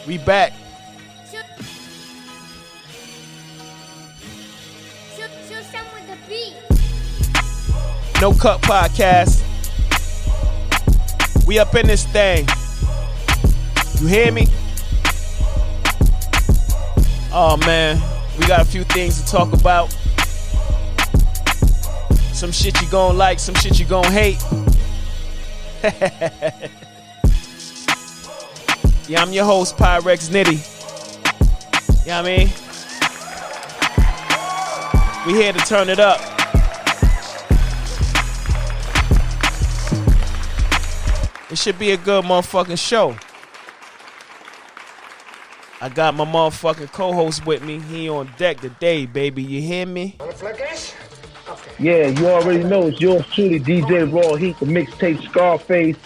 We back. No Cut Podcast. We up in this thing. You hear me? Oh man, we got a few things to talk about. Some shit you gon' like, some shit you gon' hate. Yeah, I'm your host, Pyrex Nitty. You know what I mean? We here to turn it up. It should be a good motherfucking show. I got my motherfucking co-host with me. He on deck today, baby. You hear me? Yeah, you already know it's yours truly, DJ Raw Heat, the mixtape Scarface,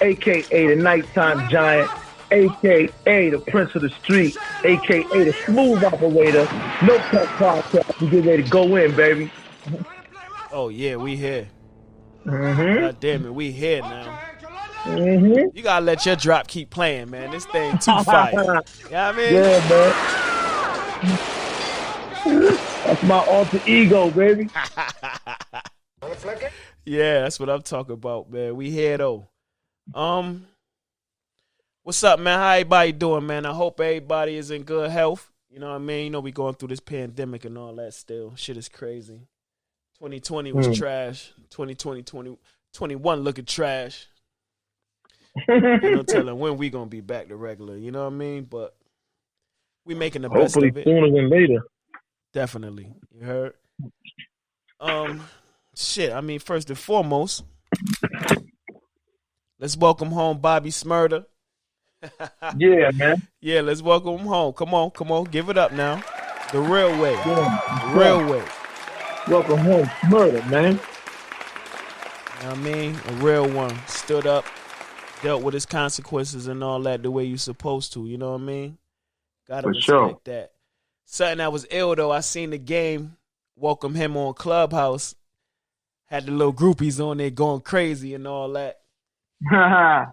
a.k.a. the Nighttime Giant, a.k.a. the Prince of the Street, a.k.a. the Smooth Operator. No Cut Podcast. We get ready to go in, baby. Oh, yeah, we here. Mm-hmm. God damn it, we here now. Mm-hmm. You gotta let your drop keep playing, man. This thing too fire. You know what I mean? Yeah, man. That's my alter ego, baby. Yeah, that's what I'm talking about, man. We here though. What's up, man? How everybody doing, man? I hope everybody is in good health. You know what I mean? You know we going through this pandemic and all that still. Shit is crazy. 2020 was trash. 2020, 2021 looking trash. Ain't no telling when we gonna be back to regular. You know what I mean? But we making the best of it. Hopefully sooner than later. Definitely. You heard? Shit, I mean, first and foremost, let's welcome home Bobby Smurder. Yeah, man. Yeah, let's welcome him home. Come on. Give it up now. The real way. Yeah. The real way. Welcome home, Murder, man. You know what I mean? A real one. Stood up, dealt with his consequences and all that the way you supposed to. You know what I mean? Gotta respect that. Something that was ill, though, I seen the game, welcome him on Clubhouse. Had the little groupies on there going crazy and all that. You know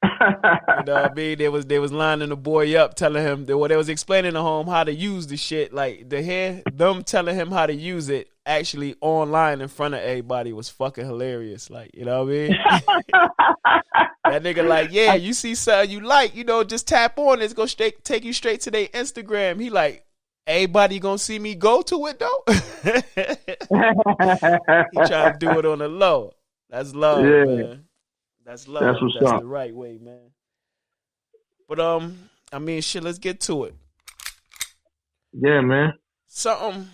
what I mean? They was lining the boy up, telling him they was explaining to him how to use the shit. Like them telling him how to use it actually online in front of everybody was fucking hilarious. Like, you know what I mean? That nigga like, yeah, you see something you like, you know, just tap on it. It's gonna take you straight to their Instagram. He like, everybody gonna see me go to it though. He trying to do it on the low. That's love, man. That's love. That's what's up. The right way, man. But I mean, shit. Let's get to it. Yeah, man. Something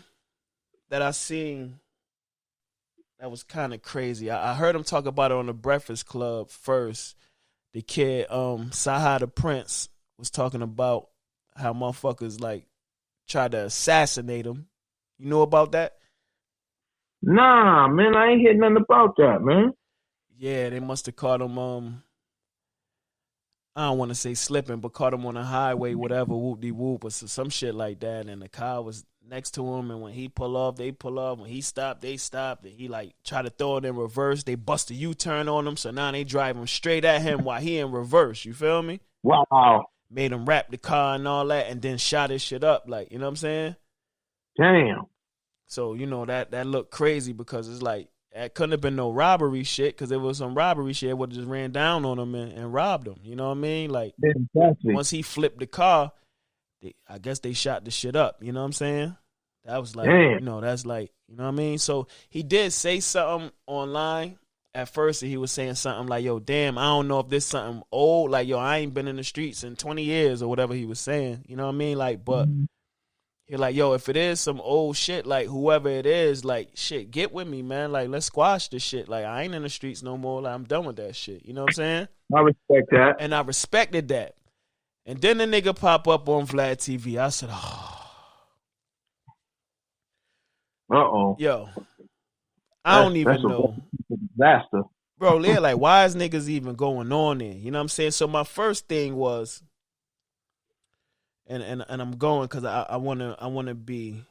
that I seen that was kind of crazy. I heard him talk about it on the Breakfast Club first. The kid, Cyhi Da Prince, was talking about how motherfuckers like tried to assassinate him. You know about that? Nah, man, I ain't heard nothing about that, man. Yeah, they must have caught him, I don't want to say slipping, but caught him on the highway, whatever, whoop-de-whoop, or some shit like that, and the car was next to him, and when he pull off, they pull off. When he stopped, they stopped, and he, like, tried to throw it in reverse. They bust a U-turn on him, so now they driving straight at him while he in reverse, you feel me? Wow. Made him wrap the car and all that, and then shot his shit up, like, you know what I'm saying? Damn. So, you know, that looked crazy because it's like, it couldn't have been no robbery shit, because if it was some robbery shit, it would have just ran down on him and robbed him. You know what I mean? Like, exactly. Once he flipped the car, I guess they shot the shit up. You know what I'm saying? That was like, Damn. you know, that's like, you know what I mean? So he did say something online at first, and he was saying something like, yo, damn, I don't know if this something old. Like, yo, I ain't been in the streets in 20 years or whatever he was saying. You know what I mean? Like, but You're like, yo, if it is some old shit, like, whoever it is, like, shit, get with me, man. Like, let's squash this shit. Like, I ain't in the streets no more. Like, I'm done with that shit. You know what I'm saying? I respect that. And I respected that. And then the nigga pop up on Vlad TV. I said, oh. Uh-oh. Yo, I don't even know. Disaster. Bro, they're like, why is niggas even going on there? You know what I'm saying? So my first thing was, and I'm going because I wanna be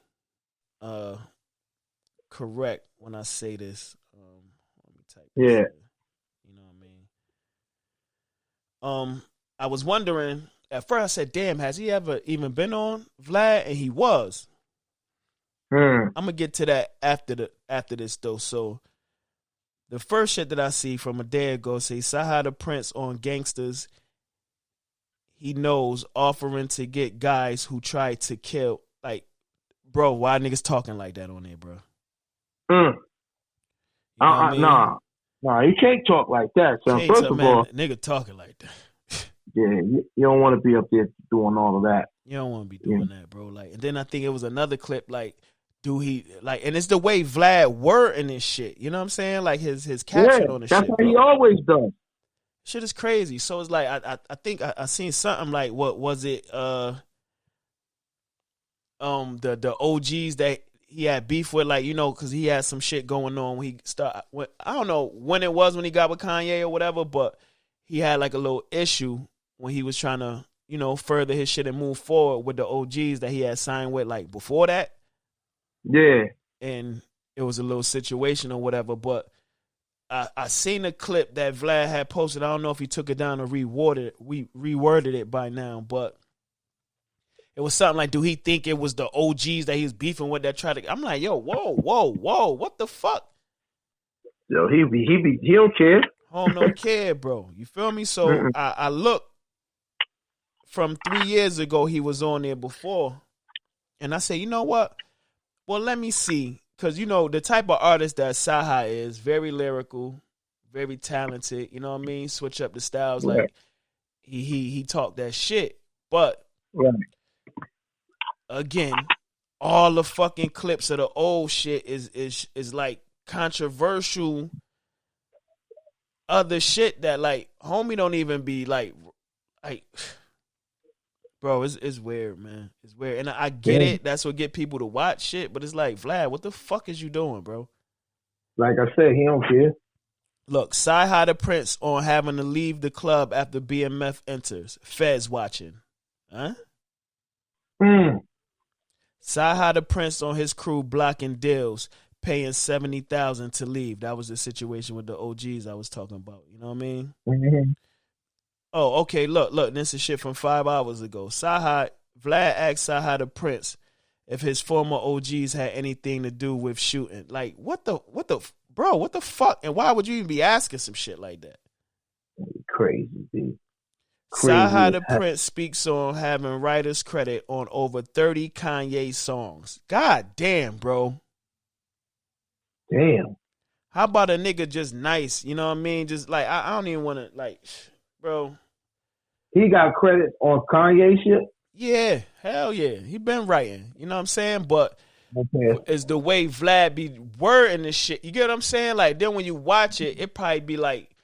correct when I say this. Let me type this in. You know what I mean? I was wondering at first I said, damn, has he ever even been on Vlad? And he was. I'm gonna get to that after this though. So the first shit that I see from a day ago say Cyhi Da Prince on Gangsters. He knows offering to get guys who try to kill. Like, bro, why niggas talking like that on there, bro? You know I mean? Nah, you can't talk like that. So first of all, nigga talking like that. Yeah, you don't want to be up there doing all of that. You don't want to be doing that, bro. Like, and then I think it was another clip. Like, do he like? And it's the way Vlad wording this shit. You know what I'm saying? Like his caption on the shit. That's what he always does. Shit is crazy. So it's like I think I seen something like, what was it? The OGs that he had beef with, like, you know, because he had some shit going on when he started. I don't know when it was when he got with Kanye or whatever, but he had like a little issue when he was trying to, you know, further his shit and move forward with the OGs that he had signed with like before that. Yeah. And it was a little situation or whatever, but I seen a clip that Vlad had posted. I don't know if he took it down or reworded it by now, but it was something like, do he think it was the OGs that he was beefing with that tried to? I'm like, yo, whoa, what the fuck? Yo, he don't care. Oh, no care, bro. You feel me? So I look from 3 years ago. He was on there before, and I say, you know what? Well, let me see. Because, you know, the type of artist that Cyhi is, very lyrical, very talented, you know what I mean? Switch up the styles. Right. Like, he talked that shit. But, again, all the fucking clips of the old shit is like controversial other shit that, like, homie don't even be, like bro, it's weird, man. It's weird. And I get it. That's what get people to watch shit. But it's like, Vlad, what the fuck is you doing, bro? Like I said, he don't care. Look, Cyhi Da Prince on having to leave the club after BMF enters. Feds watching. Huh? Cyhi Da Prince on his crew blocking deals, paying $70,000 to leave. That was the situation with the OGs I was talking about. You know what I mean? Mm-hmm. Oh, okay, look, this is shit from 5 hours ago. Vlad asked Cyhi Da Prince if his former OGs had anything to do with shooting. Like, what the fuck? And why would you even be asking some shit like that? Crazy, dude. Cyhi Da Prince speaks on having writer's credit on over 30 Kanye songs. God damn, bro. Damn. How about a nigga just nice, you know what I mean? Just like, I don't even want to, like... Bro, he got credit on Kanye shit? Yeah, hell yeah. He been writing, you know what I'm saying? But it's the way Vlad be wording this shit. You get what I'm saying? Like, then when you watch it, it probably be like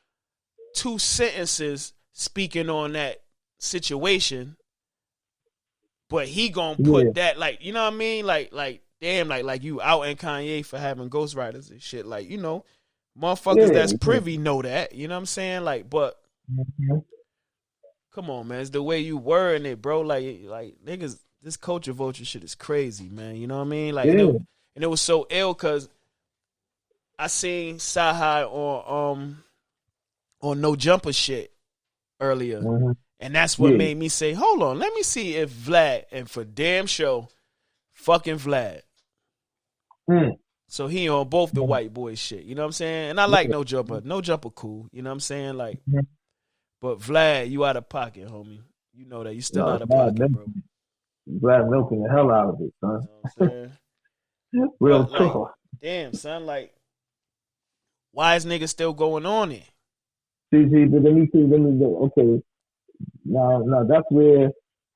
2 sentences speaking on that situation. But he gonna put that, like, you know what I mean? Like damn, like you out in Kanye for having ghostwriters and shit. Like, you know, motherfuckers that's privy know that. You know what I'm saying? Like, but come on, man. It's the way you wording it, bro. Like niggas, this culture vulture shit is crazy, man. You know what I mean? Like, and it was so ill because I seen Cyhi on No Jumper shit earlier. And that's what made me say, hold on, let me see if Vlad, and for damn sure, fucking Vlad. So he on both the white boy shit. You know what I'm saying? And I like No Jumper. No Jumper cool. You know what I'm saying? Like, but Vlad, you out of pocket, homie. You know that. You still out of pocket, bro. Vlad milking the hell out of it, son. You know what I'm saying? Real talk. Like, damn, son, like, why is nigga still going on it? See, but let me go. Okay. Now, that's where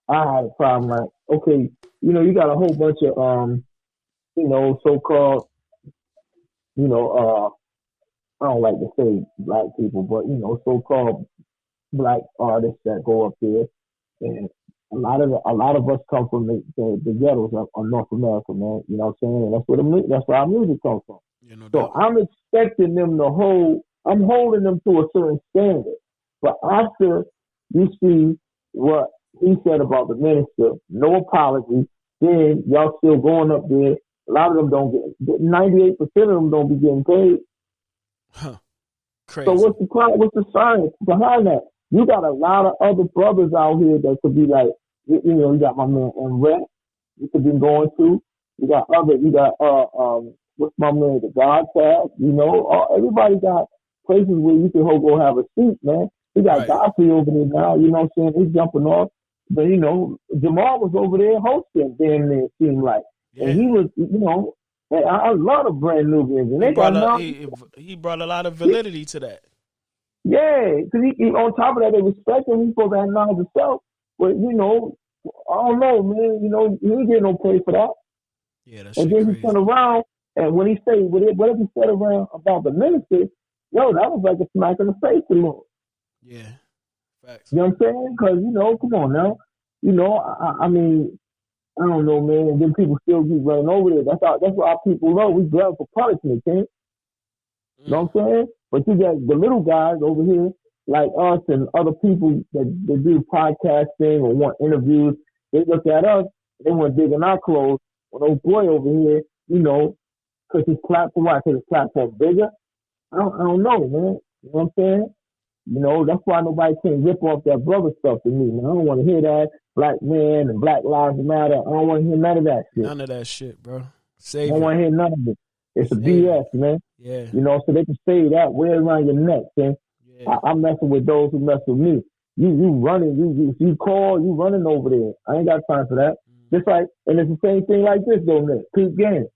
I had a problem. Like, okay, you know, you got a whole bunch of, you know, so-called, you know, I don't like to say black people, but, you know, so-called black artists that go up there, and a lot of us come from the ghettos of North America, man. You know what I'm saying? And that's where our music comes from. Yeah, no so doubt. I'm expecting them I'm holding them to a certain standard. But after you see what he said about the minister, no apology, then y'all still going up there. A lot of them don't get, 98% of them don't be getting paid. Crazy. So what's the science behind that? You got a lot of other brothers out here that could be like, you know, you got my man M. Rep, you could be going to. You got what's my man, the God Tab, you know, everybody got places where you can go have a seat, man. We got Godfrey over there now, you know what I'm saying? He's jumping off. But, you know, Jamal was over there hosting, damn near, it seemed like. Yeah. And he was, you know, I love the brand new Nubians. And he brought a lot of validity to that. Yeah, because he, on top of that, they respect him. He's supposed to have knowledge himself. But, you know, I don't know, man. You know, he didn't get no praise for that. Yeah, that's and then crazy. He turned around, and when he said, whatever he said around about the ministry, yo, that was like a smack in the face to him. Yeah, facts. You know what I'm saying? Because, you know, come on now. You know, I mean, I don't know, man. And then people still keep running over there. That's what our people know. We grab for punishment, man. You know what I'm saying? But you got the little guys over here, like us and other people that do podcasting or want interviews. They look at us, they want to dig in our clothes. When old boy over here, you know, because his platform, bigger. I don't know, man. You know what I'm saying? You know, that's why nobody can rip off that brother stuff to me, man. I don't want to hear that black man and Black Lives Matter. I don't want to hear none of that shit. None of that shit, bro. I don't want to hear none of it. It's a BS, man. Yeah. You know, so they can say that way around your neck, man. Yeah. I'm messing with those who mess with me. You running, you call, you running over there. I ain't got time for that. Just like, and it's the same thing like this, though, Nick. Peep game.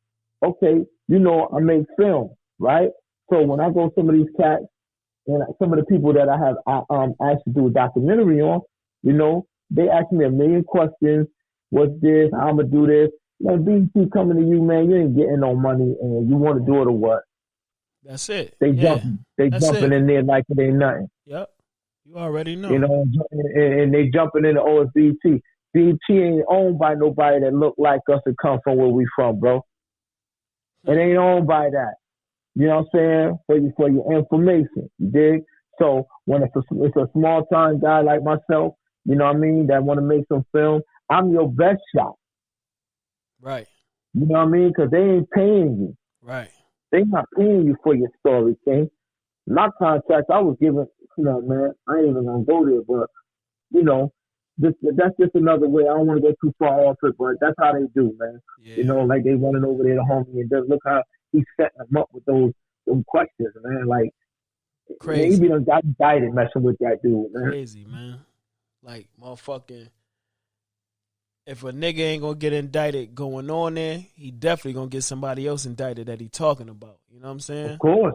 Okay, you know, I make film, right? So when I go to some of these cats and some of the people that I have asked to do a documentary on, you know, they ask me a million questions. What's this? How I'm gonna do this? Man, BT coming to you, man. You ain't getting no money, and you want to do it or what? That's it. They jumping in there like it ain't nothing. Yep. You already know. You know, and they jumping in the OSBT. BT ain't owned by nobody that look like us and come from where we from, bro. It ain't owned by that. You know what I'm saying? For your information, you dig? So when it's a small time guy like myself, you know what I mean, that want to make some film, I'm your best shot. Right. You know what I mean? Because they ain't paying you. Right. They not paying you for your story, King. My contract, I was given, you know, man, I ain't even gonna go there, but you know, that's just another way. I don't want to go too far off it, but that's how they do, man. Yeah. You know, like they running over there to homie, and then look how he's setting them up with those questions, man. Like, crazy. He done got indicted messing with that dude, man. Crazy, man. Like, motherfucking, if a nigga ain't gonna get indicted going on there, he definitely gonna get somebody else indicted that he talking about. You know what I'm saying? Of course.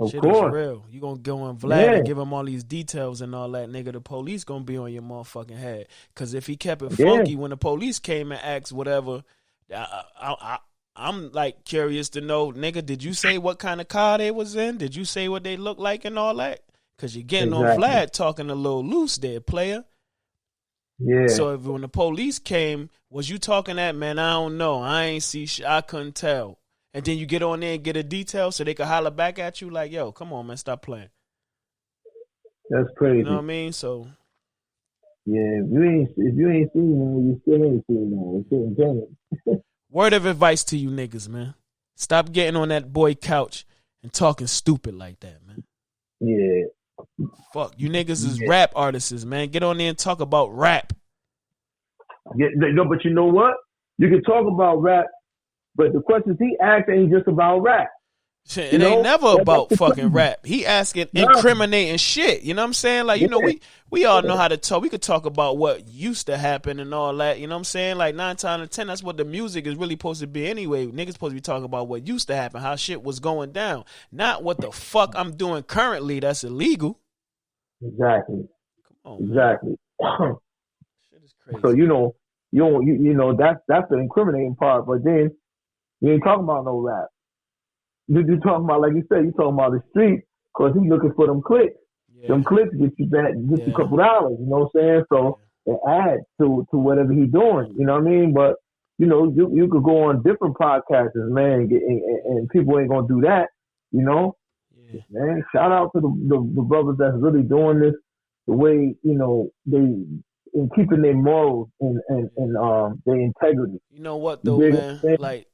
Shit is real. You gonna go on Vlad and give him all these details and all that, nigga. The police gonna be on your motherfucking head. Cause if he kept it funky when the police came and asked whatever, I'm like curious to know, nigga, did you say what kind of car they was in? Did you say what they look like and all that? Cause you're getting on Vlad talking a little loose there, player. Yeah. So when the police came, was you talking that, man? I don't know. I ain't see shit. I couldn't tell. And then you get on there and get a detail so they can holler back at you like, yo, come on, man, stop playing. That's crazy. You know what I mean? So. Yeah, if you ain't seen one, you still ain't seen one. You still enjoying. Word of advice to you niggas, man. Stop getting on that boy couch and talking stupid like that, man. Yeah. Fuck, you niggas is rap artists, man. Get on there and talk about rap. Yeah, no, but you know what? You can talk about rap, but the questions he asked ain't just about rap. Shit, it ain't never about fucking rap. He asking incriminating shit. You know what I'm saying? Like, you know, we all know how to talk. We could talk about what used to happen and all that. You know what I'm saying? Like 9 times out of 10, that's what the music is really supposed to be anyway. Niggas supposed to be talking about what used to happen, how shit was going down. Not what the fuck I'm doing currently that's illegal. Exactly. Come on, exactly. Shit is crazy. So you know that's the incriminating part, but then you ain't talking about no rap. You're talking about, like you said, you're talking about the street, because he's looking for them clicks. Yeah. Them clicks get you back just a couple dollars, you know what I'm saying? So it adds to whatever he's doing, you know what I mean? But, you know, you could go on different podcasts, man, and people ain't going to do that, you know? Yeah. Man, shout out to the brothers that's really doing this the way, you know, they in keeping their morals and their integrity. You know what, though, man? Like,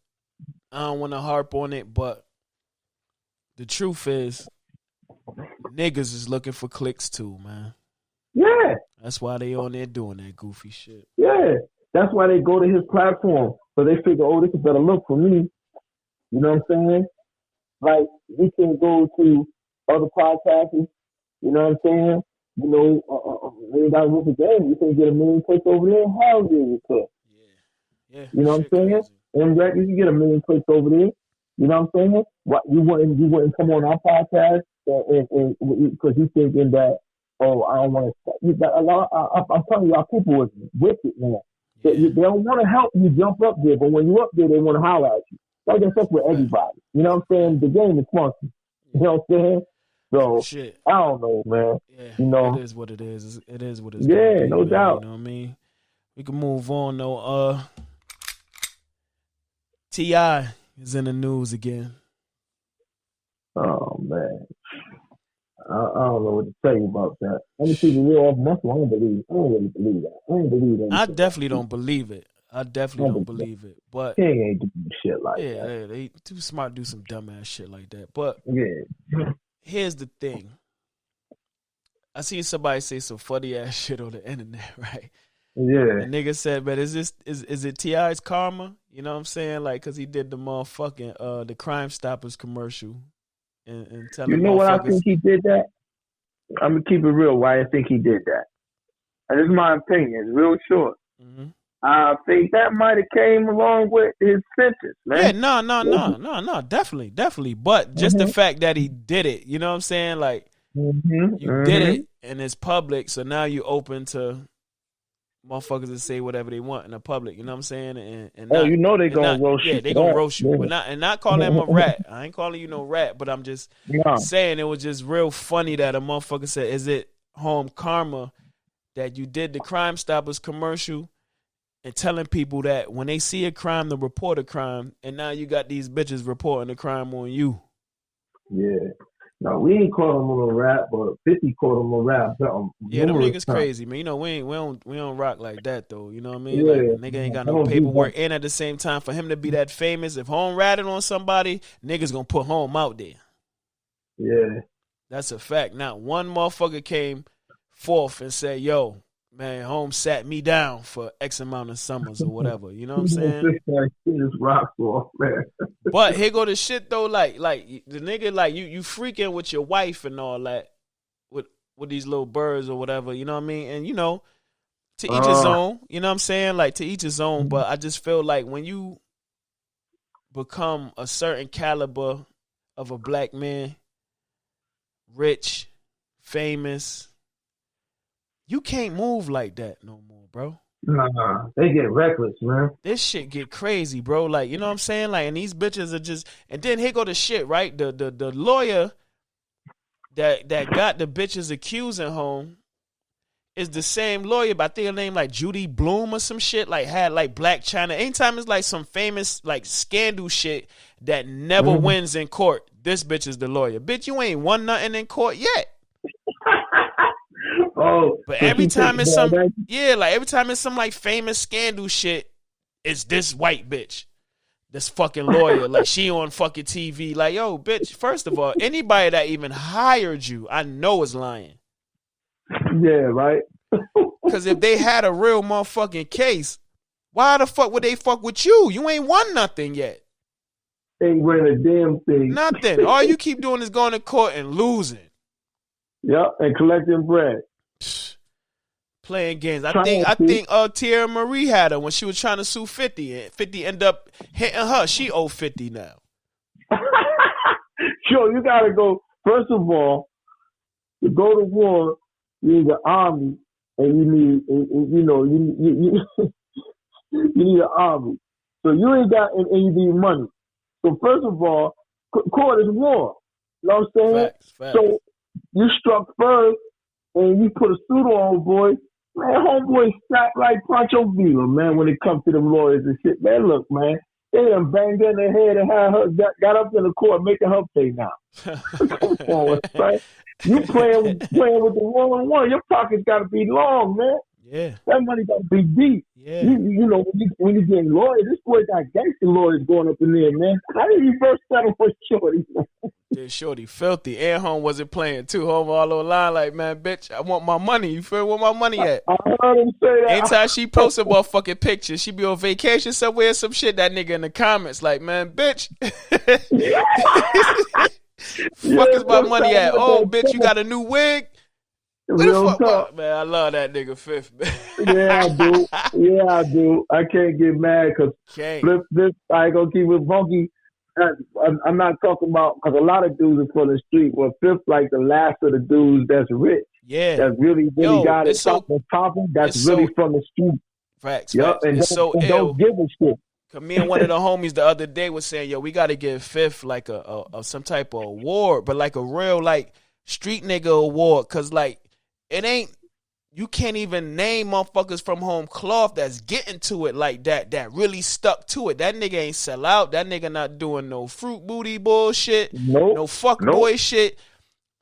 I don't want to harp on it, but the truth is, niggas is looking for clicks too, man. Yeah. That's why they on there doing that goofy shit. Yeah. That's why they go to his platform. So they figure, oh, this is a better look for me. You know what I'm saying? Like, we can go to other podcasts. You know what I'm saying? You know, they got with the game. You can get a million clicks over there. Hell yeah, you could. Yeah. You know what I'm saying? Crazy. And you can get a million clicks over there. You know what I'm saying? What you wouldn't come on our podcast and because you thinking that, oh, I don't want to. I'm telling you, our people is wicked, man. Yeah. They don't want to help you jump up there, but when you're up there, they want to holler at you. Like that's with everybody. You know what I'm saying? The game is funky. You know what I'm saying? So shit. I don't know, man. Yeah, you know, it is what it is. It is what it is. Yeah, no doubt. You know what I mean? We can move on though. T.I. is in the news again. Oh man, I don't know what to tell you about that. Let me see the real off muscle. I don't really believe that. I don't believe that. I definitely don't believe it. But King ain't doing shit like that. Yeah, they too smart to do some dumbass shit like that. But yeah, here's the thing. I seen somebody say some funny ass shit on the internet, right? Yeah. The nigga said, "But is it T.I.'s karma?" You know what I'm saying? Like, cause he did the motherfucking the Crime Stoppers commercial, and telling you know what I think he did that. I'm gonna keep it real. Why I think he did that? And this is my opinion. It's real short. Mm-hmm. I think that might have came along with his sentence, man. Yeah, no, definitely. But just the fact that he did it, you know what I'm saying? Like, you did it and it's public, so now you open to motherfuckers to say whatever they want in the public, you know what I'm saying? And not, you know they gonna roast you. Yeah, they gonna roast you, but not calling him a rat. I ain't calling you no rat, but I'm just saying it was just real funny that a motherfucker said, "Is it home karma that you did the Crime Stoppers commercial?" And telling people that when they see a crime, to report a crime, and now you got these bitches reporting the crime on you. Yeah. No, we ain't call him a rap, but 50 called him a rap. Yeah, them niggas crazy, man. You know, we don't rock like that though. You know what I mean? Yeah. Like, nigga ain't got no paperwork, and at the same time, for him to be that famous, if Home ratted on somebody, niggas gonna put Home out there. Yeah. That's a fact. Not one motherfucker came forth and said, "Yo, man, Home sat me down for X amount of summers or whatever." You know what I'm saying? But here go the shit though, like the nigga, like you freaking with your wife and all that with these little birds or whatever, you know what I mean? And you know, to each his own, you know what I'm saying? Like to each his own, but I just feel like when you become a certain caliber of a black man, rich, famous, you can't move like that no more, bro. Nah, they get reckless, man. This shit get crazy, bro. Like, you know what I'm saying? Like, and these bitches are just, and then here go the shit, right? The lawyer that got the bitches accusing Home is the same lawyer, but I think her name like Judy Bloom or some shit, like had like Black China. Anytime it's like some famous like scandal shit that never wins in court, this bitch is the lawyer. Bitch, you ain't won nothing in court yet. But every time it's every time it's some like famous scandal shit, it's this white bitch, this fucking lawyer, like she on fucking TV, like, yo, bitch. First of all, anybody that even hired you, I know is lying. Yeah, right. Because if they had a real motherfucking case, why the fuck would they fuck with you? You ain't won nothing yet. Ain't win a damn thing. Nothing. All you keep doing is going to court and losing. Yep, and collecting bread. Playing games. I think Tierra Marie had her when she was trying to sue 50, and 50 ended up hitting her. She owe 50 now. Sure, you gotta go. First of all, to go to war, you need an army, and you need you need an army. So you ain't got, and you need money. So first of all, court is war. You know what I'm saying? Facts. So you struck first, and you put a suit on, boy. Man, homeboy strapped like Pancho Villa, man, when it comes to them lawyers and shit. Man, look, man, they done banged in their head and had her got up in the court making her pay now. Come on, right? You playing with the 1-on-1. Your pockets got to be long, man. Yeah. That money got to be deep. Yeah. You know, when you get lawyers, this boy got gangster lawyers going up in there, man. How did you first settle for Shorty? Yeah, Shorty filthy. And Home wasn't playing too. Home all online like, man, bitch, I want my money. You feel where my money at? I heard him say that. Anytime she posts a motherfucking picture, she be on vacation somewhere, some shit, that nigga in the comments like, man, bitch. Fuck is my money at? Oh, bitch, you got a new wig? Real talk. Man, I love that nigga Fifth, man. Yeah, I do. Yeah, I do. I can't get mad because Flip, I ain't gonna keep it funky. I'm not talking about, because a lot of dudes are from the street. Well, Fifth like the last of the dudes that's rich. Yeah. That's really got it popping. That's really from the street. Facts. Yep. And don't give a shit. Cause me and one of the homies the other day was saying, yo, we got to give Fifth like a some type of award, but like a real like street nigga award. Cause like it ain't, you can't even name motherfuckers from Home Cloth that's getting to it like that really stuck to it. That nigga ain't sell out. That nigga not doing no fruit booty bullshit. Nope. No fuck boy shit.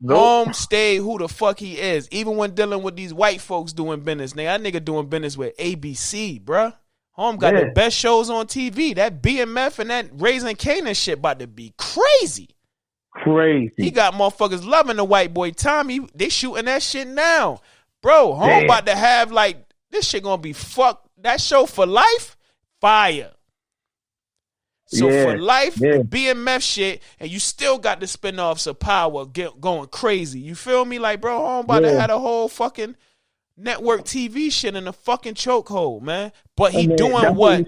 Nope. Home stayed who the fuck he is. Even when dealing with these white folks doing business. That nigga doing business with ABC, bruh. Home got the best shows on TV. That BMF and that Raising Kanan shit about to be crazy. Crazy. He got motherfuckers loving the white boy Tommy. They shooting that shit now. Bro, Home about to have like, this shit gonna be fucked. That show For Life, fire. So For Life, the BMF shit, and you still got the spinoffs of Power going crazy. You feel me? Like, bro, Home about to have a whole fucking network TV shit in a fucking chokehold, man. But he doing what?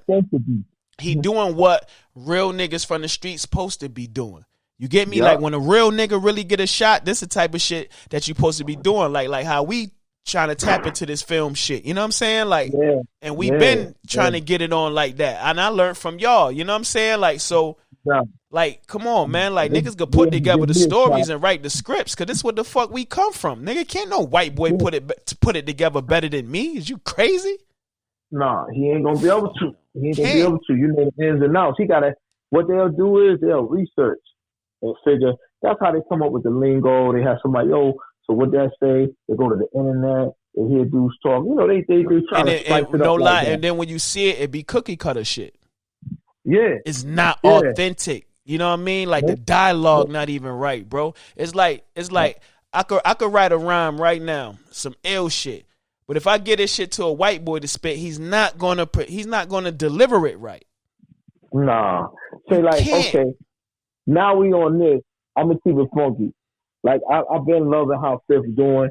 He doing what real niggas from the street supposed to be doing. You get me? Yep. Like when a real nigga really get a shot, this the type of shit that you supposed to be doing. Like how we trying to tap into this film shit. You know what I'm saying? Like, and we been trying to get it on like that. And I learned from y'all. You know what I'm saying? Like, so, like, come on, man. Like, niggas could put together the stories and write the scripts, because this is what the fuck we come from. Nigga, can't no white boy put it together better than me. Is you crazy? Nah, he ain't gonna be able to. He ain't gonna be able to. You know the ins and outs. He gotta. What they'll do is they'll research and figure. That's how they come up with the lingo. They have somebody, so what that say? They go to the internet. They hear dudes talk. You know, they try to spice it up. No lie. Like and then when you see it be cookie cutter shit. Yeah, it's not authentic. You know what I mean? Like the dialogue not even right, bro. It's like I could write a rhyme right now, some ill shit. But if I get this shit to a white boy to spit, he's not gonna deliver it right. Nah. Say like, okay, now we on this. I'm gonna keep it funky. Like I've been loving how Fifth's doing.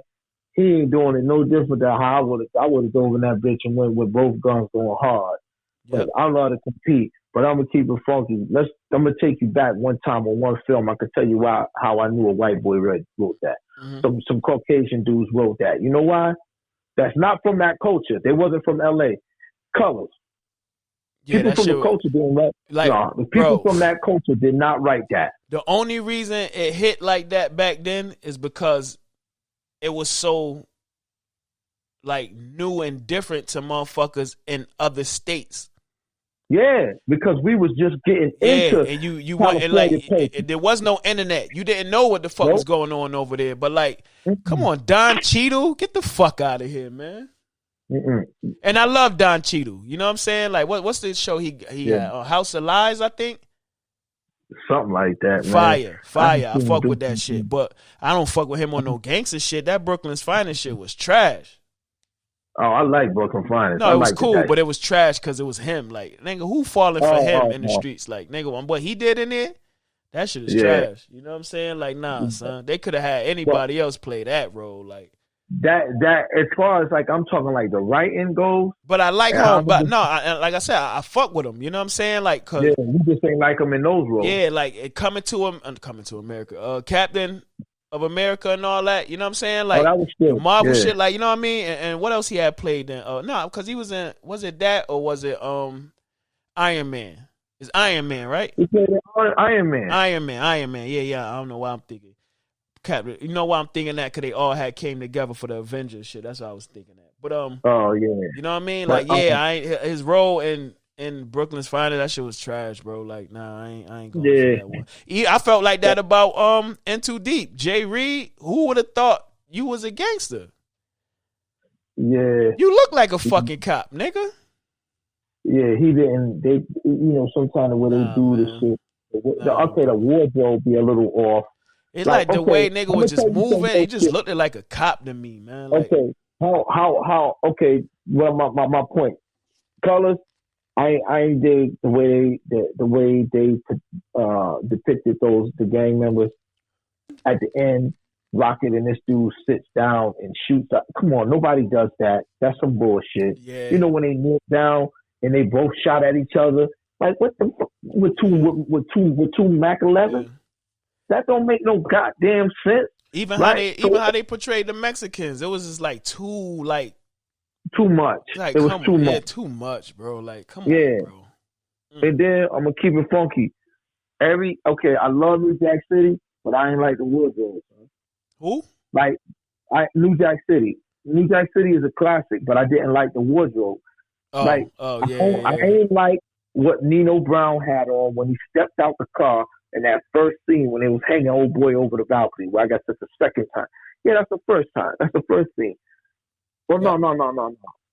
He ain't doing it no different than how I would have gone in that bitch and went with both guns going hard. But I love to compete, but I'm gonna keep it funky. I'm gonna take you back one time on one film. I could tell you how I knew a white boy wrote that. Mm-hmm. Some Caucasian dudes wrote that. You know why? That's not from that culture. They wasn't from LA. Colors. Yeah, people from the culture didn't write. Like, no, the people from that culture did not write that. The only reason it hit like that back then is because it was so like new and different to motherfuckers in other states. Yeah, because we was just getting into and you want, and like there was no internet. You didn't know what the fuck was going on over there. But like, come on, Don Cheadle, get the fuck out of here, man. And I love Don Cheadle. You know what I'm saying? Like, what's the show he had? House of Lies, I think. Something like that, man. Fire. I fuck with that shit, but I don't fuck with him on no gangster shit. That Brooklyn's Finest shit was trash. Oh, I like Brooklyn Finest. No, it was cool, but it was trash because it was him. Like, nigga, who falling for him in the streets? Like, nigga, what he did in there, that shit is trash. You know what I'm saying? Like, nah, son. They could have had anybody else play that role. Like, that as far as like I'm talking like the writing goes. But I like him. But no, like I said, I fuck with him. You know what I'm saying? Like, cause you just ain't like him in those roles. Yeah, like Coming to America, Captain of America and all that. You know what I'm saying? Like the Marvel shit. Like, you know what I mean? And what else he had played in? No, because he was in. Was it that or was it Iron Man? It's Iron Man, right? He played Iron Man. Iron Man. Yeah. I don't know why I'm thinking. Captain. You know why I'm thinking that? Because they all came together for the Avengers shit. That's what I was thinking that. But oh yeah. You know what I mean? Like his role in Brooklyn's Finest, that shit was trash, bro. Like, nah, I ain't going for that one. I felt like that about In Too Deep. Jay Reed, who would have thought you was a gangster? Yeah. You look like a fucking cop, nigga. Yeah, he didn't. They, sometimes the way they do this shit. The wardrobe be a little off. It's like the way nigga was just moving. He just looked like a cop to me, man. Like, okay, how? Okay, well, my point. Colors. I ain't dig the way they depicted the gang members at the end. Rocket and this dude sits down and shoots up. Come on, nobody does that. That's some bullshit. Yeah. You know when they kneel down and they both shot at each other, like what the fuck? With two Mac 11? Yeah. That don't make no goddamn sense. Even how they portrayed the Mexicans, it was just like too much. Like, it was too much. Yeah, too much, bro. Like, come on, bro. And then I'm gonna keep it funky. I love New Jack City, but I ain't like the wardrobe. Who? Like, New Jack City. New Jack City is a classic, but I didn't like the wardrobe. I ain't like what Nino Brown had on when he stepped out the car in that first scene when they was hanging old boy over the balcony. Well, I guess that's the second time. Yeah, that's the first time. That's the first scene. Well, no.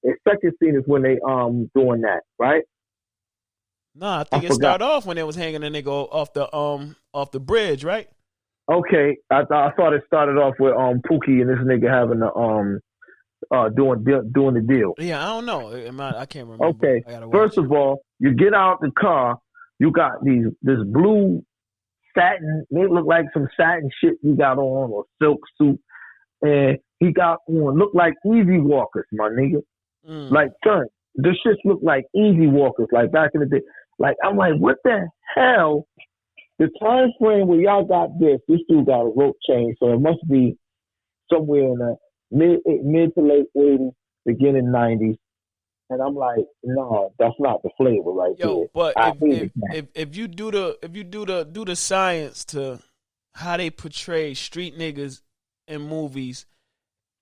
The second scene is when they doing that, right? No, I think it started off when they was hanging and they go off the bridge, right? Okay, I thought it started off with Pookie and this nigga having doing the deal. Yeah, I don't know. I can't remember. Okay, first of all, you get out the car, you got this blue satin. They look like some satin shit you got on, or silk suit, and he got on look like Easy Walkers, my nigga. Like, son, this shit look like Easy Walkers, like back in the day. Like, I'm like, what the hell? The time frame where y'all got this dude got a rope chain, so it must be somewhere in the mid to late 80s, beginning 90s. And I'm like, no, that's not the flavor right there. But if you do the science to how they portray street niggas in movies,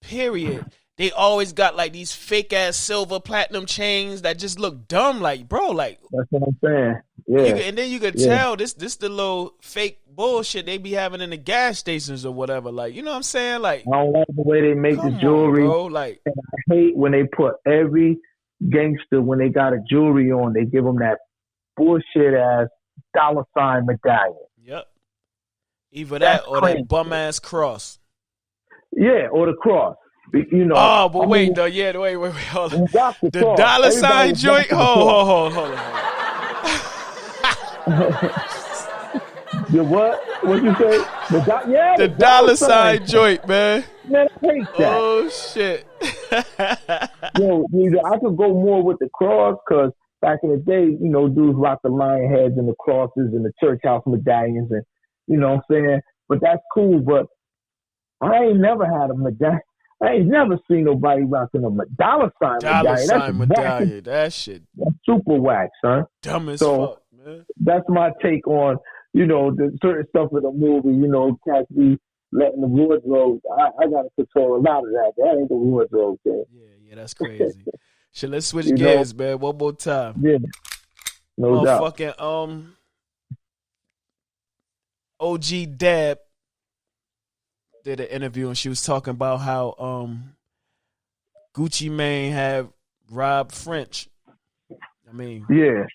period, they always got like these fake ass silver platinum chains that just look dumb. Like, bro, like, that's what I'm saying. Yeah. And then you could tell this the little fake bullshit they be having in the gas stations or whatever. Like, you know what I'm saying? Like, I don't like the way they make the jewelry. Bro. Like, and I hate when they put every gangster, when they got a jewelry on, they give them that bullshit ass $sign medallion. Yep. Either that or that bum ass cross. Yeah, or the cross. You know. Oh, but wait, hold on. The $sign joint. Hold on. The what? What'd you say? The $sign joint, man. Man, I hate that. Oh shit. Yo, I could go more with the cross because back in the day, dudes rocked the lion heads and the crosses and the church house medallions, and you know what I'm saying. But that's cool. But I ain't never had a medallion. I ain't never seen nobody rocking a $sign medallion. That shit. That's super whack, son. Dumb as fuck, man. That's my take on, the certain stuff in the movie, cats be letting the wardrobe. I got to control a lot of that. That ain't the wardrobe thing. Yeah, that's crazy. Shit, let's switch gears, man. One more time. Yeah. No doubt. Fucking OG Deb did an interview and she was talking about how Gucci Mane had robbed French. I mean,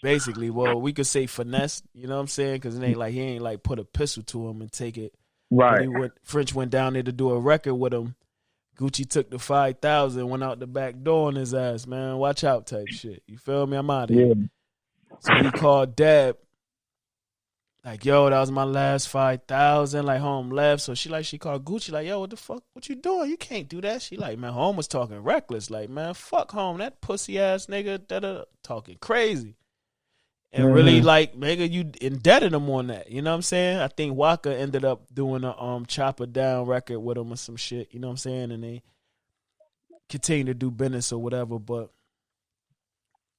basically, well, we could say finesse, you know what I'm saying? Because it ain't like he ain't like put a pistol to him and take it. Right. French went down there to do a record with him. Gucci took the 5,000, went out the back door on his ass, man. Watch out type shit. You feel me? I'm out of here. So he called Deb. Like, yo, that was my last 5,000. Like, home left. So she called Gucci, like, yo, what the fuck? What you doing? You can't do that. She like, man, home was talking reckless. Like, man, fuck home. That pussy ass nigga, talking crazy. And really, like, nigga, you indebted him on that. You know what I'm saying? I think Waka ended up doing a Chopper Down record with him or some shit. You know what I'm saying? And they continue to do business or whatever. But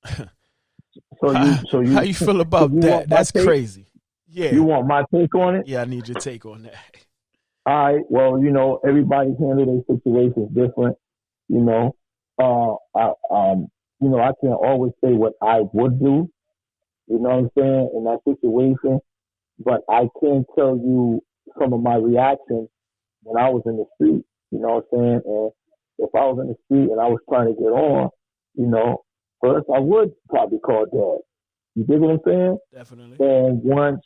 how you feel about that? That's crazy. Yeah. You want my take on it? Yeah, I need your take on that. All right. Well, everybody handle their situations different. I can't always say what I would do. You know what I'm saying, in that situation. But I can tell you some of my reactions when I was in the street. You know what I'm saying? And if I was in the street and I was trying to get on, first I would probably call dad. You dig what I'm saying? Definitely. And once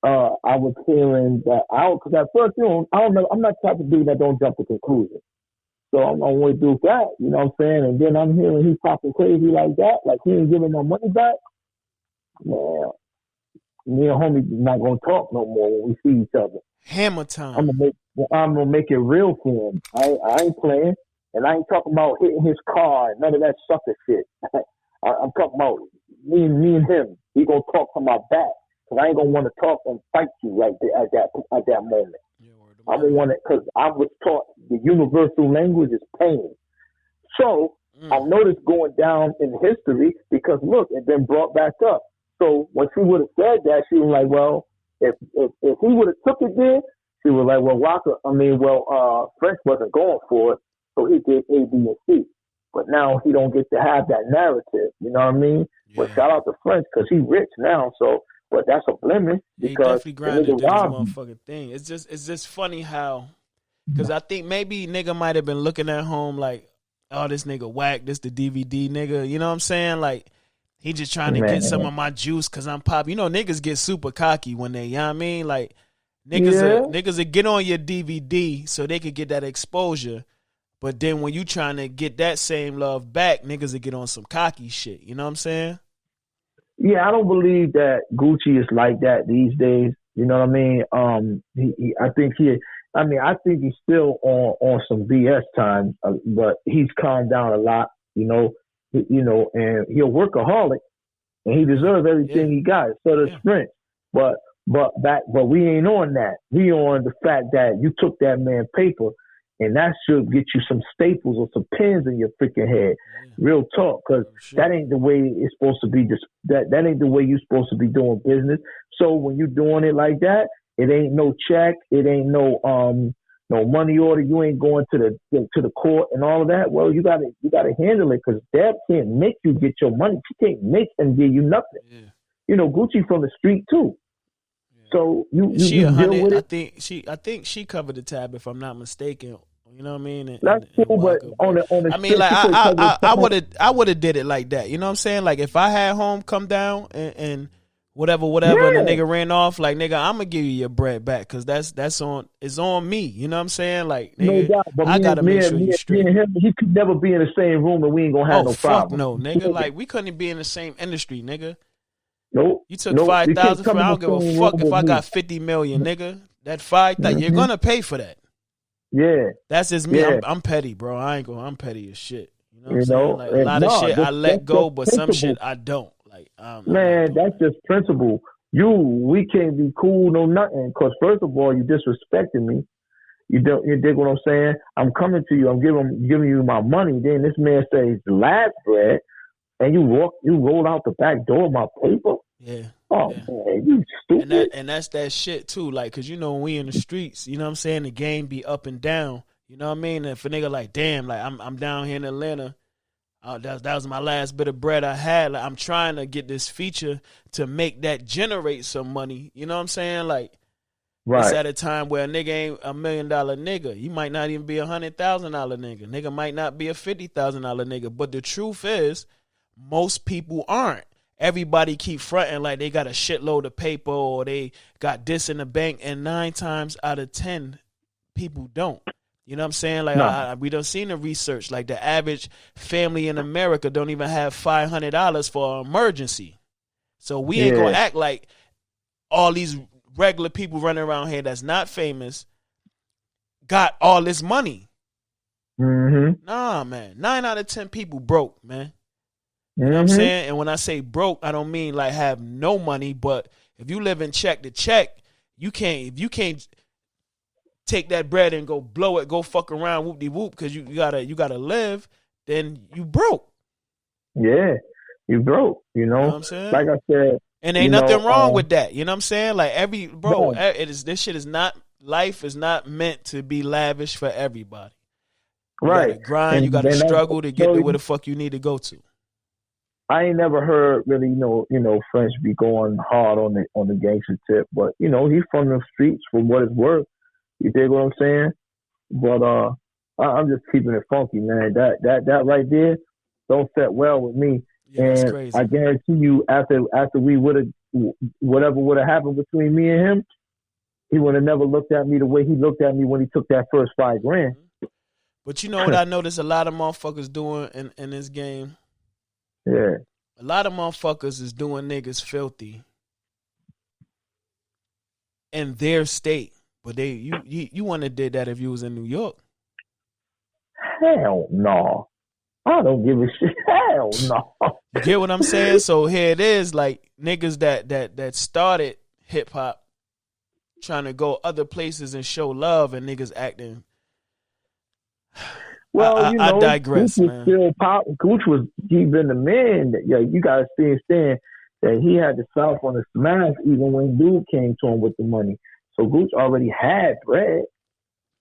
I was hearing that out, because at first, I don't know, I'm not the type of dude that don't jump to conclusions. So I'm gonna wait do that, you know what I'm saying? And then I'm hearing he's talking crazy like that, like he ain't giving no money back. Man, me and homie not gonna talk no more when we see each other. Hammer time. I'm gonna make it real for him. I ain't playing, and I ain't talking about hitting his car and none of that sucker shit. I'm talking about me and him. We gonna talk from my back, cause I ain't gonna want to talk and fight you right there at that moment. Yeah, I don't want it, cause I was taught the universal language is pain. So I noticed going down in history, because look, it been brought back up. So when she would have said that, she was like, well, if he would have took it there, she was like, well, French wasn't going for it, so he did A, B, and C. But now he don't get to have that narrative, you know what I mean? Yeah. But shout out to French, because he's rich now, so, but that's a blemish. He definitely grinded this motherfucking thing. It's just funny how, because I think maybe nigga might have been looking at home like, oh, this nigga whack, this the DVD nigga, you know what I'm saying? Like, he just trying to get some of my juice because I'm pop. You know, niggas get super cocky when they, you know what I mean? Like, niggas will get on your DVD so they could get that exposure. But then when you trying to get that same love back, niggas will get on some cocky shit. You know what I'm saying? Yeah, I don't believe that Gucci is like that these days. You know what I mean? I think he's still on some BS time, but he's calmed down a lot, you know, and he'll workaholic, and he deserves everything he got. So does Sprint. But we ain't on that. We on the fact that you took that man paper, and that should get you some staples or some pins in your freaking head. Yeah. Real talk, because that ain't the way it's supposed to be. That ain't the way you're supposed to be doing business. So when you're doing it like that, it ain't no check. It ain't no money order. You ain't going to the court and all of that. Well, you gotta handle it, because Deb can't make you get your money. She can't make and give you nothing. Yeah. You know, Gucci from the street too. So you deal with it. I think she covered the tab, if I'm not mistaken. You know what I mean? That's cool, but on the I mean, like I would have did it like that. You know what I'm saying? Like if I had home come down and whatever, and the nigga ran off, like nigga, I'm gonna give you your bread back, because it's on me. You know what I'm saying? Like nigga, no doubt, but I gotta make sure you straight. He could never be in the same room, and we ain't gonna have no problem. No, nigga, like we couldn't be in the same industry, nigga. Nope. You took 5,000 from me. I don't give a fuck if I got 50 million, nigga. That 5,000, you're gonna pay for that. Yeah. That's just me. Yeah. I'm petty, bro. I'm petty as shit. You know what I'm saying? Like, a lot of shit I let go, but some shit I don't. Like, man, that's just principle. We can't be cool, no nothing. Because first of all, you disrespecting me. You dig what I'm saying? I'm coming to you. I'm giving you my money. Then this man says last bread, and you roll out the back door of my paper. Yeah. Oh man, you stupid. And that's that shit too. Like, cause you know when we in the streets, you know what I'm saying, the game be up and down. You know what I mean? And if a nigga like, damn, like I'm down here in Atlanta. That was my last bit of bread I had. Like, I'm trying to get this feature to make that generate some money. You know what I'm saying? Like, it's at a time where a nigga ain't $1 million nigga. You might not even be $100,000 nigga. Nigga might not be a $50,000 nigga. But the truth is, most people aren't. Everybody keep fronting like they got a shitload of paper or they got this in the bank, and 9 times out of 10, people don't. You know what I'm saying? Like, we done seen the research. Like, the average family in America don't even have $500 for an emergency. So we ain't gonna act like all these regular people running around here that's not famous got all this money. Mm-hmm. Nah, man. 9 out of 10 people broke, man. You know what I'm saying? And when I say broke, I don't mean like have no money, but if you live in check to check, if you can't take that bread and go blow it, go fuck around, whoop de whoop, because you gotta live, then you broke. Yeah, you broke. You know what I'm saying? Like I said, and ain't nothing wrong with that. You know what I'm saying? Like this shit is not. Life is not meant to be lavish for everybody. You gotta grind. You gotta struggle to get to where the fuck you need to go to. I ain't never heard really, French be going hard on the gangster tip, but he's from the streets for what it's worth. You dig what I'm saying? But I'm just keeping it funky, man. That right there don't set well with me. Yeah, and that's crazy. I guarantee you, after we whatever would have happened between me and him, he would have never looked at me the way he looked at me when he took that first $5,000. But you know what I noticed a lot of motherfuckers doing in this game? Yeah. A lot of motherfuckers is doing niggas filthy in their state. But you wouldn't have did that if you was in New York. Hell no. I don't give a shit. Hell no. You get what I'm saying? So here it is, like niggas that started hip hop trying to go other places and show love, and niggas acting. Well, I digress, Gooch man. Still Gooch he been the man. You gotta understand that he had the South on the smash even when dude came to him with the money. So Gooch already had bread.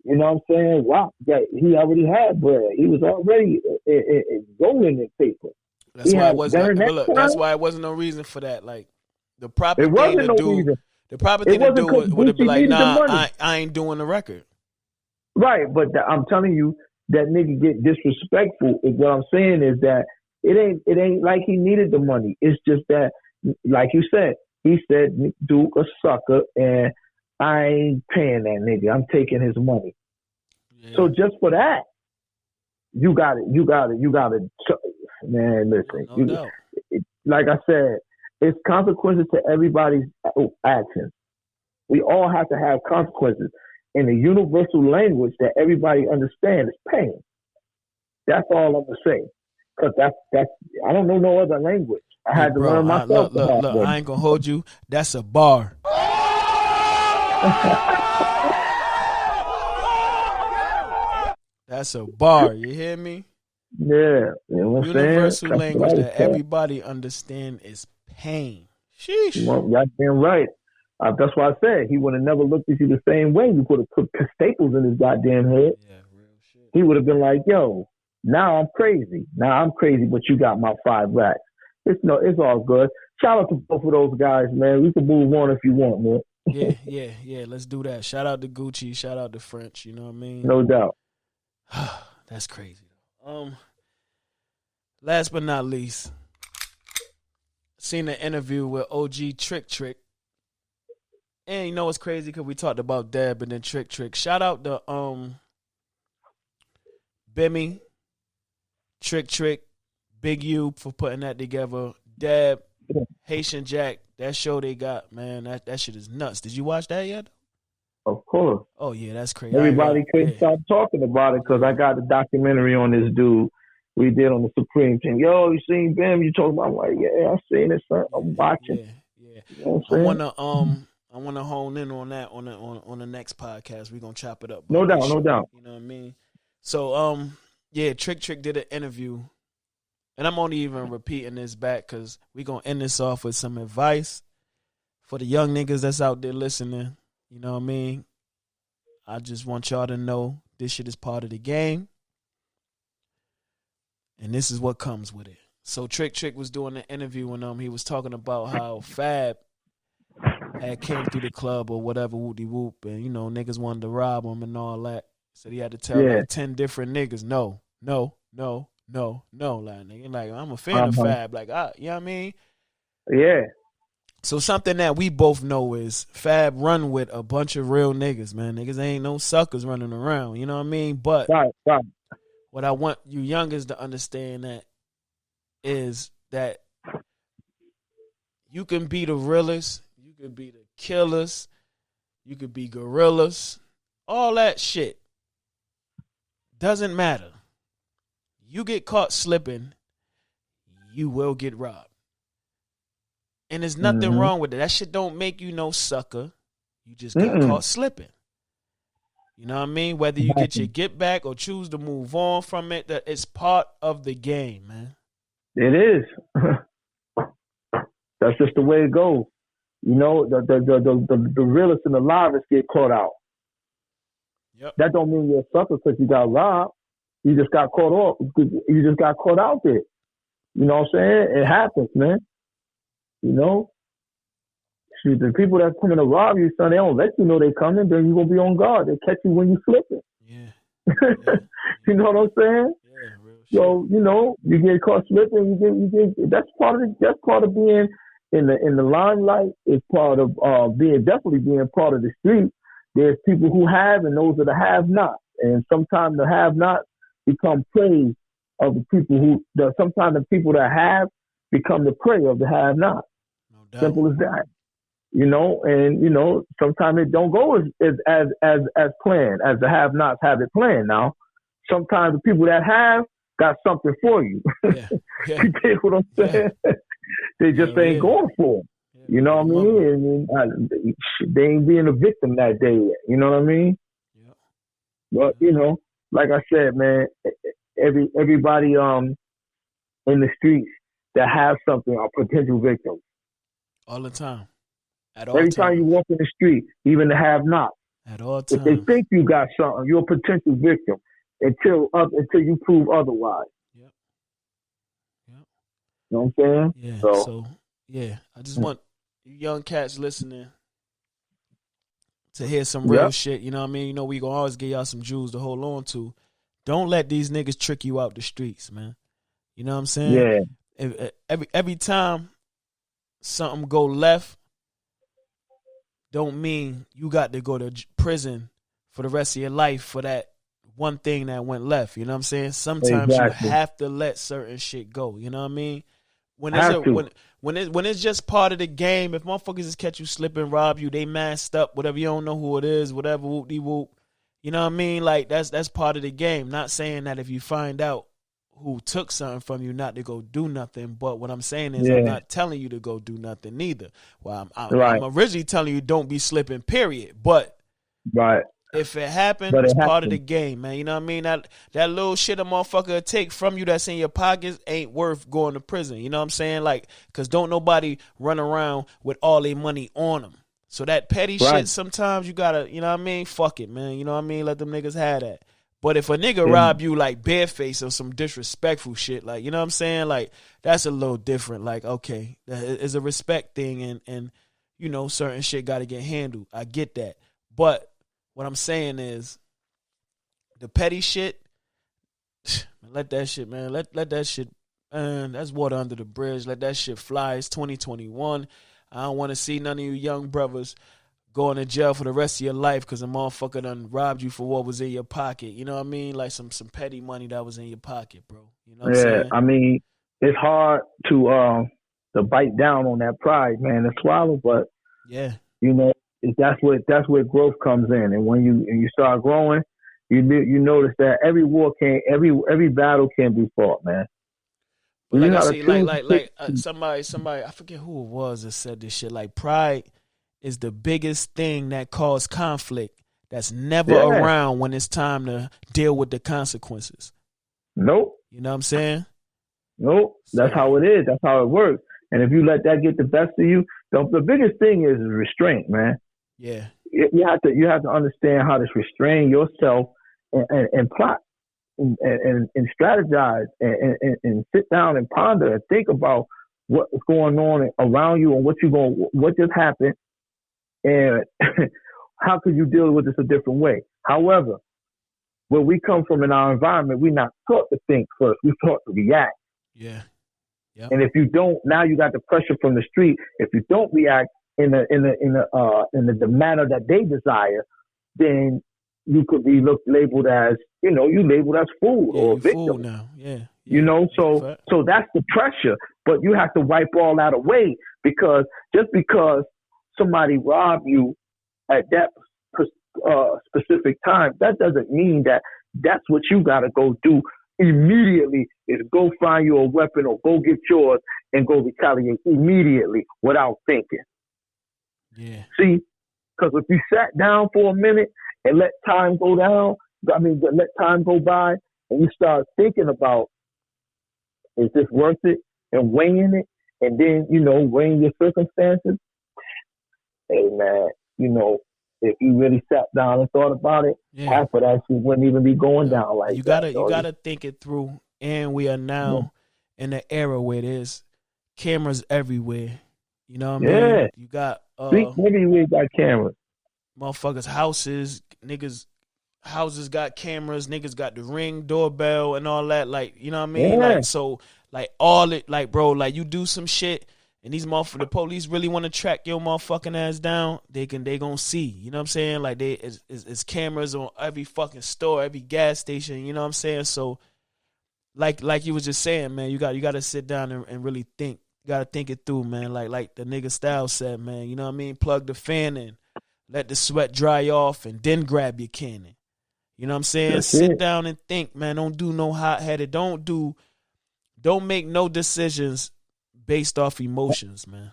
You know what I'm saying? Wow, he already had bread. He was already rolling in paper. That's why it wasn't. That's why it wasn't no reason for that. Like the proper thing to do. The proper thing to do would have been like, nah, I ain't doing the record. Right, but I'm telling you, that nigga get disrespectful. What I'm saying is that it ain't like he needed the money. It's just that, like you said, he said Duke a sucker, and I ain't paying that nigga. I'm taking his money. Yeah. So just for that, you got it. Man, listen. No doubt. Like I said, it's consequences to everybody's actions. We all have to have consequences. In the universal language that everybody understands is pain. That's all I'm gonna say. Cause that's I don't know no other language. I had to learn myself. Look, I ain't gonna hold you. That's a bar. That's a bar. You hear me? Yeah. You know what universal language that everybody understands is pain. Sheesh. Y'all damn right. That's why I said he would have never looked at you the same way. You put staples in his goddamn head. Yeah, real shit. He would have been like, "Yo, now I'm crazy. But you got my 5 racks." It's all good. Shout out to both of those guys, man. We can move on if you want, man. Yeah. Let's do that. Shout out to Gucci. Shout out to French. You know what I mean? No doubt. That's crazy. Last but not least, seen an interview with OG Trick. And you know what's crazy? Because we talked about Deb and then Trick. Shout out to Bimmy, Trick, Big U for putting that together. Deb, Haitian Jack, that show they got, man, that shit is nuts. Did you watch that yet? Of course. Oh, yeah, that's crazy. Everybody couldn't stop talking about it because I got the documentary on this dude we did on the Supreme team. Yo, you seen Bim? You talking about? I'm like, yeah, I seen it, son. I'm watching. Yeah. You know I want to hone in on that on the next podcast. We're going to chop it up. No doubt. You know what I mean? So, Trick did an interview. And I'm only even repeating this back because we're going to end this off with some advice for the young niggas that's out there listening. You know what I mean? I just want y'all to know this shit is part of the game. And this is what comes with it. So Trick was doing an interview and he was talking about how Fab had came through the club or whatever, whoop-de-whoop, and, niggas wanted to rob him and all that. So he had to tell like 10 different niggas, no. Like, nigga, like, I'm a fan of Fab. Like, you know what I mean? Yeah. So something that we both know is Fab run with a bunch of real niggas, man. Niggas ain't no suckers running around, you know what I mean? But right. What I want you youngers to understand is that you can be the realest, you can be the killers, you could be gorillas, all that shit. Doesn't matter. You get caught slipping, you will get robbed. And there's nothing wrong with it. That shit don't make you no sucker. You just get caught slipping. You know what I mean? Whether you get your get back or choose to move on from it, that it's part of the game, man. It is. That's just the way it goes. The realest and the livest get caught out. Yep. That don't mean you're a sucker because you got robbed. You just got caught off. You just got caught out there. You know what I'm saying? It happens, man. The people that coming to rob you, son, they don't let you know they coming. Then you gonna be on guard. They catch you when you flipping. Yeah. You know what I'm saying? Yeah, real So, you know, you get caught slipping, you get that's part of being in the limelight. Is part of definitely being part of the street. There's people who have, and those are the have-nots. And sometimes the have-nots become prey of the people sometimes the people that have become the prey of the have-nots. No doubt. Simple as that. You know, and you know, sometimes it don't go as planned, as the have-nots have it planned. Now, sometimes the people that have got something for you. Yeah. You get what I'm saying? Yeah. They just ain't going for it. You know what I mean? They ain't being a victim that day yet. You know what I mean? Yeah. But you know, like I said, man, everybody in the streets that have something are potential victims. All the time. Every time you walk in the street, even the have-nots. At all times. If they think you got something, you're a potential victim until you prove otherwise. Yep. You know what I'm saying? Yeah. So yeah, I just want you young cats listening to hear some real shit. You know what I mean? You know, we gonna always give y'all some jewels to hold on to. Don't let these niggas trick you out the streets, man. You know what I'm saying? Yeah. Every time something go left, don't mean you got to go to prison for the rest of your life for that one thing that went left. You know what I'm saying? Sometimes you have to let certain shit go. You know what I mean? When it's just part of the game, if motherfuckers just catch you slipping, rob you, they masked up, whatever, you don't know who it is, whatever, whoop-de-whoop. You know what I mean? Like, that's part of the game. Not saying that if you find out who took something from you, not to go do nothing. But what I'm saying is I'm not telling you to go do nothing neither. Well, I'm originally telling you don't be slipping, period. But if it happened, it's part of the game, man. You know what I mean? That little shit a motherfucker take from you that's in your pockets ain't worth going to prison. You know what I'm saying? Like, because don't nobody run around with all their money on them. So that petty shit, sometimes you gotta, you know what I mean? Fuck it, man. You know what I mean? Let them niggas have that. But if a nigga rob you like bareface or some disrespectful shit, like, you know what I'm saying? Like, that's a little different. Like, okay, it's a respect thing and you know, certain shit got to get handled. I get that. But what I'm saying is the petty shit, let that shit, man. Let that shit, man, that's water under the bridge. Let that shit fly. It's 2021. I don't want to see none of you young brothers going to jail for the rest of your life because a motherfucker done robbed you for what was in your pocket. You know what I mean? Like some petty money that was in your pocket, bro. You know what I'm saying? I mean, it's hard to bite down on that pride, man, and swallow, but yeah, you know, that's where growth comes in. And when you start growing, you notice that every battle can be fought, man. But like I say, somebody, I forget who it was that said this shit. Like, pride is the biggest thing that causes conflict that's never around when it's time to deal with the consequences. Nope. You know what I'm saying? Nope. That's how it is. That's how it works. And if you let that get the best of you, the biggest thing is restraint, man. Yeah. You have to understand how to restrain yourself and plot and strategize and sit down and ponder and think about what's going on around you and what just happened and how could you deal with this a different way. However, where we come from in our environment, we're not taught to think first. We're taught to react. Yeah. Yep. And if you don't, now you got the pressure from the street. If you don't react in the manner that they desire, then you could be labeled as, you know, you labeled as fool or a victim. Fool now. Yeah. You know, so that's the pressure. But you have to wipe all that away because just because somebody robbed you at that specific time, that doesn't mean that that's what you got to go do immediately, is go find you a weapon or go get yours and go retaliate immediately without thinking. Yeah. See, because if you sat down for a minute and let time go by and you start thinking about, is this worth it, and weighing it, and then, you know, weighing your circumstances, hey man, you know, if you really sat down and thought about it, half of that shit wouldn't even be going down like that. You gotta think it through. And we are now in an era where there's cameras everywhere. You know what I mean? You got everywhere got cameras. Motherfuckers' houses, niggas' houses got cameras, niggas got the Ring doorbell and all that. Like, you know what I mean? Yeah. Like, so, like, all it, like, bro, like, you do some shit, and these motherfuckers, the police really want to track your motherfucking ass down, they gonna see. You know what I'm saying? Like, it's cameras on every fucking store, every gas station. You know what I'm saying? So, like you was just saying, man, you got to sit down and really think. You got to think it through, man. Like the nigga Style said, man. You know what I mean? Plug the fan in, let the sweat dry off, and then grab your cannon. You know what I'm saying? That's Sit it. down and think, man. Don't do no hot-headed. Don't make no decisions based off emotions, man.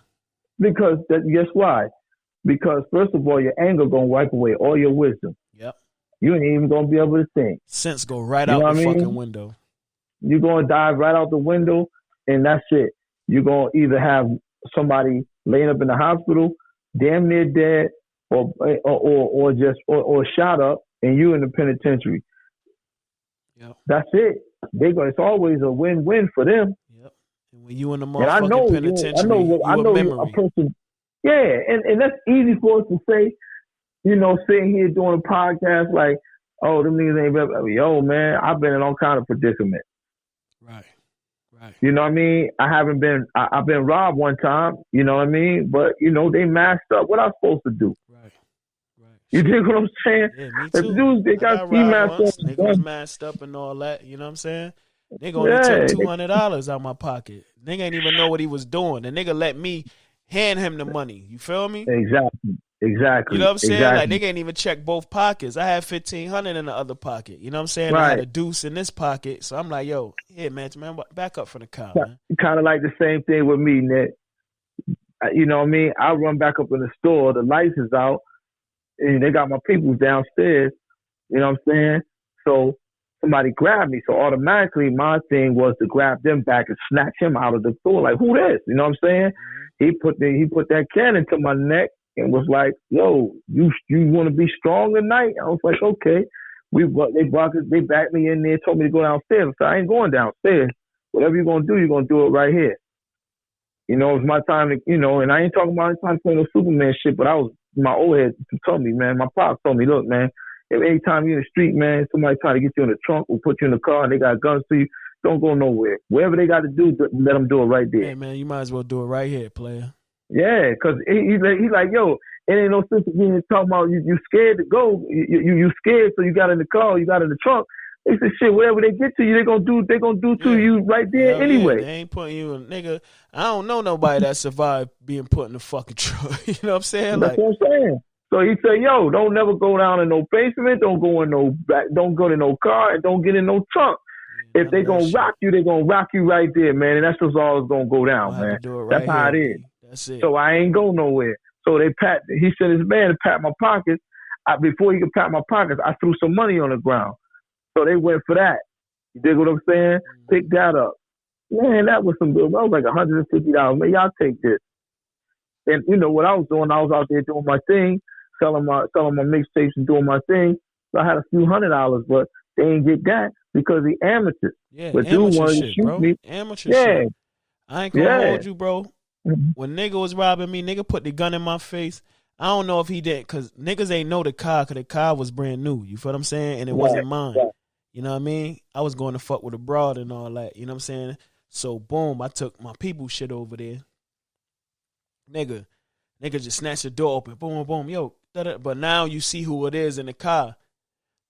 Because guess why? Because first of all, your anger gonna wipe away all your wisdom. Yep. You ain't even gonna be able to think. Sense go right out the fucking window. You're gonna dive right out the window, and that's it. You're gonna either have somebody laying up in the hospital, damn near dead, or shot up, and you in the penitentiary. Yep. That's it. It's always a win-win for them. Yep. And when you in the motherfucking penitentiary, you a memory. A person. Yeah, and that's easy for us to say. You know, sitting here doing a podcast like, oh, them niggas ain't better. Yo, man, I've been in all kind of predicaments. Right. You know what I mean? I've been robbed one time, you know what I mean? But, you know, they masked up. What I supposed to do? Right. You dig what I'm saying? Yeah, me too. Dudes, they got ski masks on. Nigga was masked up and all that, you know what I'm saying? Nigga only took $200 out my pocket. Nigga ain't even know what he was doing. The nigga let me hand him the money. You feel me? Exactly. You know what I'm saying? Like, nigga ain't even check both pockets. I had $1,500 in the other pocket. You know what I'm saying? Right. I had a deuce in this pocket. So I'm like, yo, yeah, man, back up from the car, man. Kind of like the same thing with me, Nick. You know what I mean? I run back up in the store. The lights is out. And they got my people downstairs. You know what I'm saying? So somebody grabbed me. So automatically my thing was to grab them back and snatch him out of the store. Like, who this? You know what I'm saying? Mm-hmm. He put that cannon to my neck and was like, yo, you want to be strong tonight? I was like, okay. They backed me in there, told me to go downstairs. So I ain't going downstairs. Whatever you're going to do it right here. You know, it's my time to, you know, and I ain't talking about time to play no Superman shit, but my old head told me, man, my pops told me, look, man, if any time you're in the street, man, somebody try to get you in the trunk or put you in the car and they got guns to you, don't go nowhere. Wherever they got to do, let them do it right there. Hey, man, you might as well do it right here, player. Yeah, because he's like, yo, it ain't no sense of being talking about you scared to go. You scared, so you got in the car, you got in the trunk. They said, shit, whatever they get to you, they gonna do to you right there anyway. Yeah, they ain't putting you in, nigga. I don't know nobody that survived being put in the fucking trunk. You know what I'm saying? That's what I'm saying. So he said, yo, don't never go down in no basement, don't go to no car, and don't get in no trunk. If they gonna rock you, they gonna rock you right there, man. And that's just all it's gonna go down, man. That's how it is. That's it. So I ain't go nowhere. So he sent his man to pat my pockets. Before he could pat my pockets, I threw some money on the ground. So they went for that. You dig what I'm saying? Pick that up. Man, that was some good. That was like $150. Man, y'all take this. And you know what I was doing? I was out there doing my thing, selling my mixtapes and doing my thing. So I had a few $100, but they didn't get that because the amateurs. Yeah, but dude wanted to shoot me. Amateur shit. I ain't gonna hold you, bro. When nigga was robbing me, nigga put the gun in my face. I don't know if he did, because niggas ain't know the car, because the car was brand new. You feel what I'm saying? And it wasn't mine. Right. You know what I mean? I was going to fuck with a broad and all that. You know what I'm saying? So, boom, I took my people shit over there. Nigga just snatched the door open. Boom, boom, yo. Da-da. But now you see who it is in the car.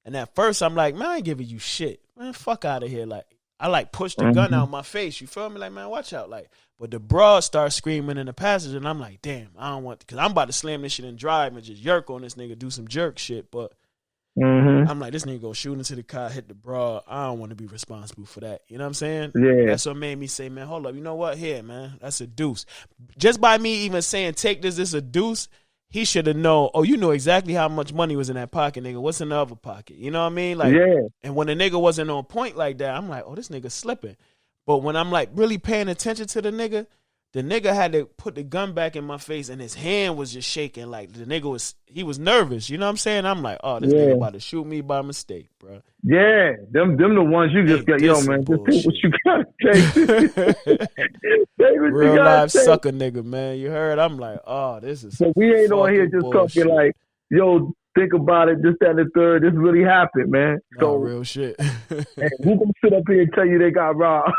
And at first, I'm like, man, I ain't giving you shit. Man, fuck out of here. Like, I pushed the gun out my face. You feel me? Like, man, watch out. Like, but the broad starts screaming in the passage, and I'm like, damn, I don't want to, because I'm about to slam this shit and drive and just yerk on this nigga, do some jerk shit. But I'm like, this nigga go shoot into the car, hit the broad. I don't want to be responsible for that. You know what I'm saying? Yeah. That's what made me say, man, hold up. You know what? Here, man, that's a deuce. Just by me even saying, take this a deuce, he should have known, oh, you know exactly how much money was in that pocket, nigga. What's in the other pocket? You know what I mean? Like, yeah. And when the nigga wasn't on point like that, I'm like, oh, this nigga slipping. But when I'm like really paying attention to the nigga had to put the gun back in my face and his hand was just shaking. Like the nigga was nervous. You know what I'm saying? I'm like, oh, this nigga about to shoot me by mistake, bro. Yeah, them the ones you just got, yo, man, just take what you got to take. Real life sucker nigga, man. You heard? I'm like, oh, this is. So we ain't on here just talking like, yo, think about it, this, that, and the third. This really happened, man. So real shit. And who gonna sit up here and tell you they got robbed?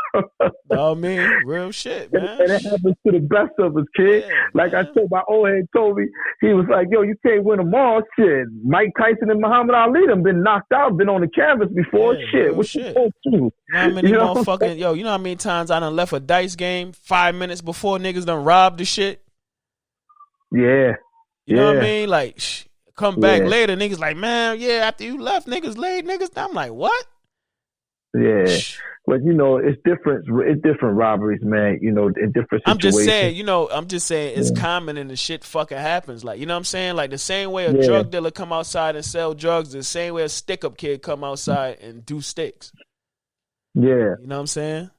No, man, real shit, man. And it happens to the best of us, kid. Yeah, like man. I said, my old head told me, he was like, yo, you can't win them all. Shit, Mike Tyson and Muhammad Ali them been knocked out, been on the canvas before. Shit, what you supposed to do? You know how many motherfucking, you know how many times I done left a dice game 5 minutes before niggas done robbed the shit? Yeah. You know what I mean? Like, come back later, niggas like, man, after you left, niggas laid niggas. I'm like, what? Yeah. But you know, it's different. It's different robberies, man. You know, in different situations. I'm just saying, it's common and the shit fucking happens. Like, you know what I'm saying? Like the same way a drug dealer come outside and sell drugs, the same way a stick-up kid come outside and do sticks. Yeah. You know what I'm saying?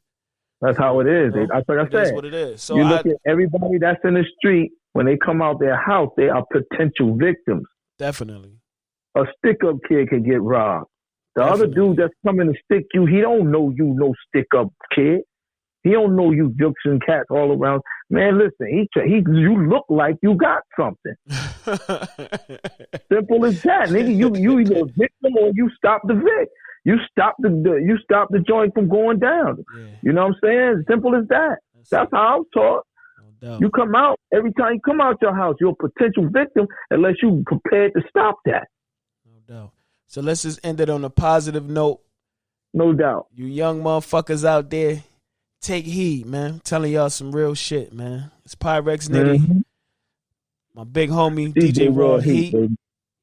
That's how it is. That's like I said. That's what it is. So you look at everybody that's in the street, when they come out their house, they are potential victims. Definitely. A stick-up kid can get robbed. The other dude that's coming to stick you, he don't know you no stick-up kid. He don't know you jokes and cats all around. Man, listen, you look like you got something. Simple as that, nigga. You either a victim or you stop the vic. You stop the joint from going down. Yeah. You know what I'm saying? Simple as that. That's how I was taught. No. You come out, every time you come out your house, you're a potential victim unless you prepared to stop that. No doubt. So let's just end it on a positive note. No doubt. You young motherfuckers out there, take heed, man. I'm telling y'all some real shit, man. It's Pyrex Nitty. Mm-hmm. My big homie, DJ Raw Heat. You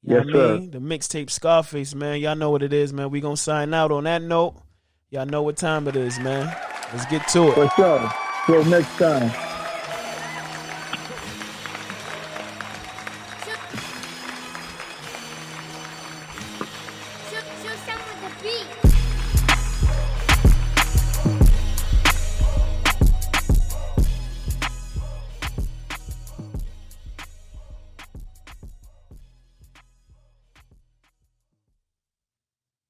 know what I mean? The mixtape Scarface, man. Y'all know what it is, man. We gonna sign out on that note. Y'all know what time it is, man. Let's get to it. For sure. Till next time.